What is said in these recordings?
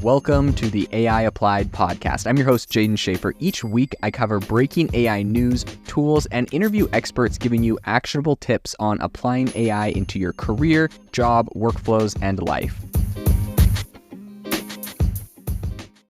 Welcome to the AI Applied podcast. I'm your host, Jaden Schaefer. Each week, I cover breaking AI news, tools, and interview experts giving you actionable tips on applying AI into your career, job, workflows, and life.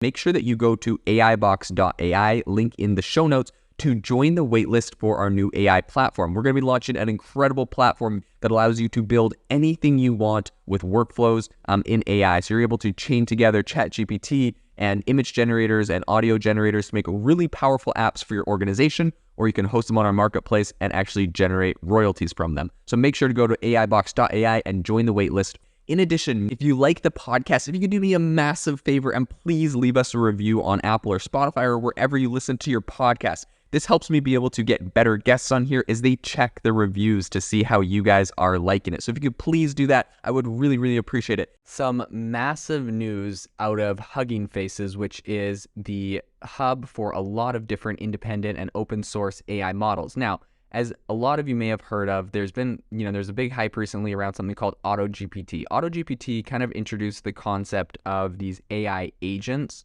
Make sure that you go to aibox.ai, link in the show notes, to join the waitlist for our new AI platform. We're going to be launching an incredible platform that allows you to build anything you want with workflows in AI. So you're able to chain together ChatGPT and image generators and audio generators to make really powerful apps for your organization, or you can host them on our marketplace and actually generate royalties from them. So make sure to go to aibox.ai and join the waitlist. In addition, if you like the podcast, if you could do me a massive favor and please leave us a review on Apple or Spotify or wherever you listen to your podcast. This helps me be able to get better guests on here as they check the reviews to see how you guys are liking it. So if you could please do that, I would really appreciate it. Some massive news out of Hugging Faces, which is the hub for a lot of different independent and open source AI models. Now, as a lot of you may have heard of, there's a big hype recently around something called AutoGPT. AutoGPT kind of introduced the concept of these AI agents,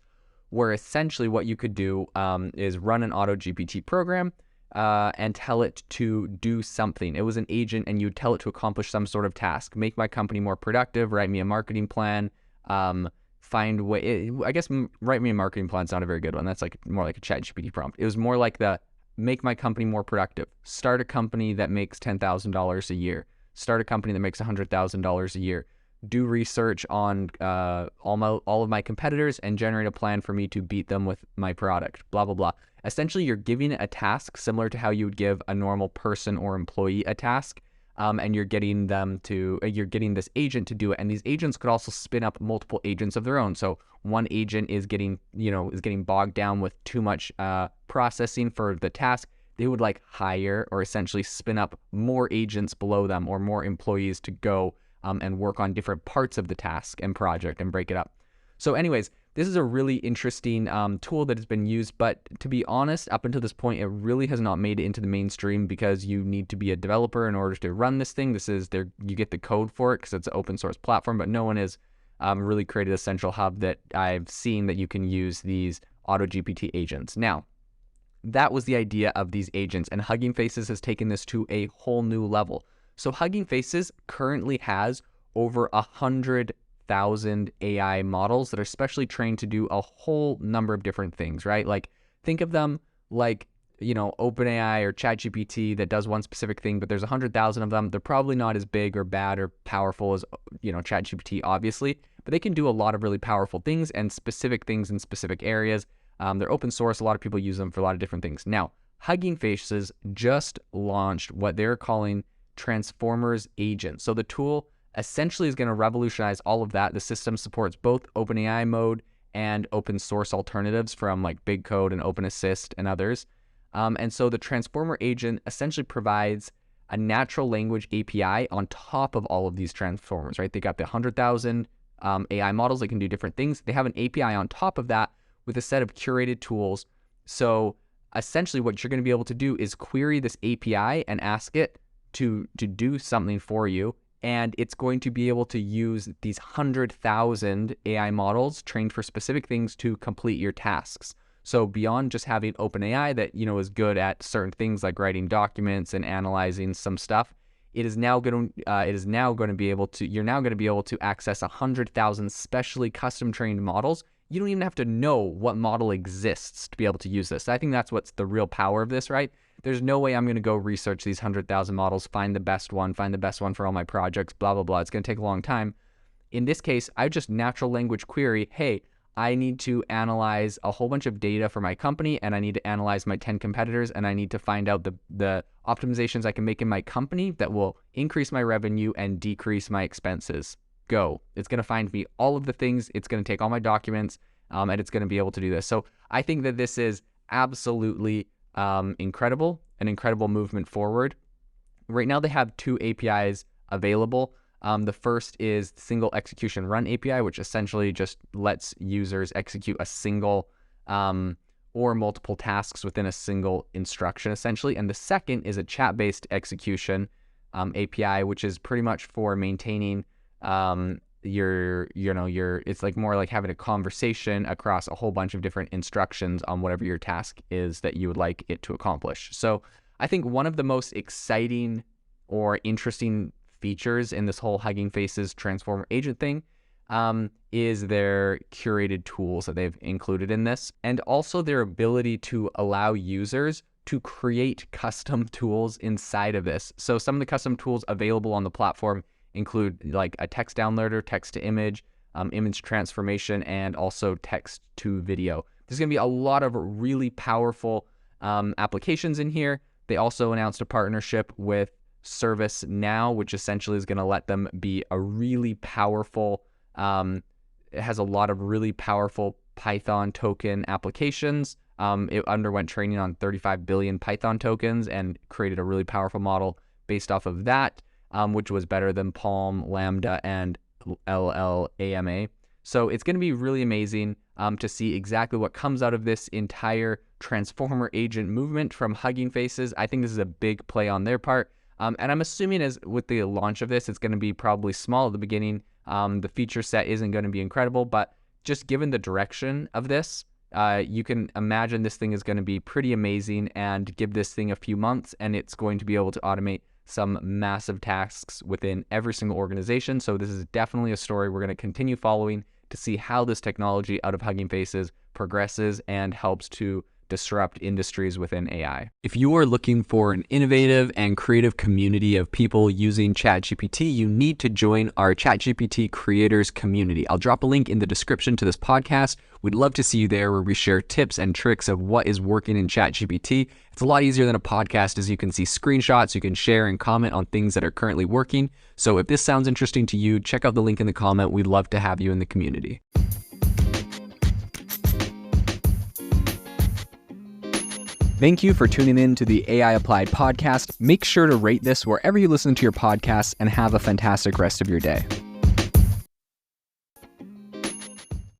where essentially what you could do is run an AutoGPT program and tell it to do something. It was an agent, and you would tell it to accomplish some sort of task. Make my company more productive, write me a marketing plan, write me a marketing plan is not a very good one. That's more like a ChatGPT prompt. It was more like the make my company more productive. Start a company that makes $10,000 a year. Start a company that makes $100,000 a year. Do research on all of my competitors and generate a plan for me to beat them with my product, blah, blah, blah. Essentially, you're giving it a task similar to how you would give a normal person or employee a task, and you're getting this agent to do it. And these agents could also spin up multiple agents of their own. So one agent is getting bogged down with too much processing for the task. They would hire or essentially spin up more agents below them or more employees to go and work on different parts of the task and project and break it up. So anyways, this is a really interesting tool that has been used, but to be honest, up until this point, it really has not made it into the mainstream because you need to be a developer in order to run this thing. You get the code for it because it's an open source platform, but no one has really created a central hub that I've seen that you can use these AutoGPT agents. Now, that was the idea of these agents, and Hugging Faces has taken this to a whole new level. So Hugging Faces currently has over 100,000 AI models that are specially trained to do a whole number of different things, right? Think of them like, OpenAI or ChatGPT that does one specific thing, but there's 100,000 of them. They're probably not as big or bad or powerful as, ChatGPT, obviously, but they can do a lot of really powerful things and specific things in specific areas. They're open source. A lot of people use them for a lot of different things. Now, Hugging Faces just launched what they're calling Transformers agent. So the tool essentially is going to revolutionize all of that. The system supports both OpenAI mode and open source alternatives from Big Code and OpenAssist and others. And so the Transformer agent essentially provides a natural language API on top of all of these transformers, right? They got the 100,000 AI models that can do different things. They have an API on top of that with a set of curated tools. So essentially what you're going to be able to do is query this API and ask it to do something for you, and it's going to be able to use these 100,000 AI models trained for specific things to complete your tasks. So beyond just having OpenAI that is good at certain things like writing documents and analyzing some stuff, you're now going to be able to access 100,000 specially custom trained models. You don't even have to know what model exists to be able to use this. I think that's what's the real power of this, right? There's no way I'm going to go research these 100,000 models, find the best one for all my projects, blah, blah, blah. It's going to take a long time. In this case, I just natural language query, hey, I need to analyze a whole bunch of data for my company, and I need to analyze my 10 competitors, and I need to find out the optimizations I can make in my company that will increase my revenue and decrease my expenses. Go. It's going to find me all of the things. It's going to take all my documents, and it's going to be able to do this. So I think that this is absolutely incredible, an incredible movement forward. Right now they have two APIs available. The first is single execution run API, which essentially just lets users execute a single or multiple tasks within a single instruction, essentially. And the second is a chat-based execution API, which is pretty much for maintaining it's like more like having a conversation across a whole bunch of different instructions on whatever your task is that you would like it to accomplish. So I think one of the most exciting or interesting features in this whole Hugging Faces Transformer agent thing is their curated tools that they've included in this, and also their ability to allow users to create custom tools inside of this. So some of the custom tools available on the platform include like a text downloader, text to image, image transformation, and also text to video. There's going to be a lot of really powerful applications in here. They also announced a partnership with ServiceNow, which essentially is going to let them be a really powerful, it has a lot of really powerful Python token applications. It underwent training on 35 billion Python tokens and created a really powerful model based off of that, which was better than Palm, Lambda, and LLAMA. So it's going to be really amazing to see exactly what comes out of this entire Transformer agent movement from Hugging Faces. I think this is a big play on their part. And I'm assuming as with the launch of this, it's going to be probably small at the beginning. The feature set isn't going to be incredible, but just given the direction of this, you can imagine this thing is going to be pretty amazing, and give this thing a few months and it's going to be able to automate some massive tasks within every single organization. So this is definitely a story we're going to continue following to see how this technology out of Hugging Faces progresses and helps to disrupt industries within AI. If you are looking for an innovative and creative community of people using ChatGPT, you need to join our ChatGPT creators community. I'll drop a link in the description to this podcast. We'd love to see you there, where we share tips and tricks of what is working in ChatGPT. It's a lot easier than a podcast, as you can see screenshots, you can share and comment on things that are currently working. So if this sounds interesting to you, check out the link in the comment. We'd love to have you in the community. Thank you for tuning in to the AI Applied podcast. Make sure to rate this wherever you listen to your podcasts, and have a fantastic rest of your day.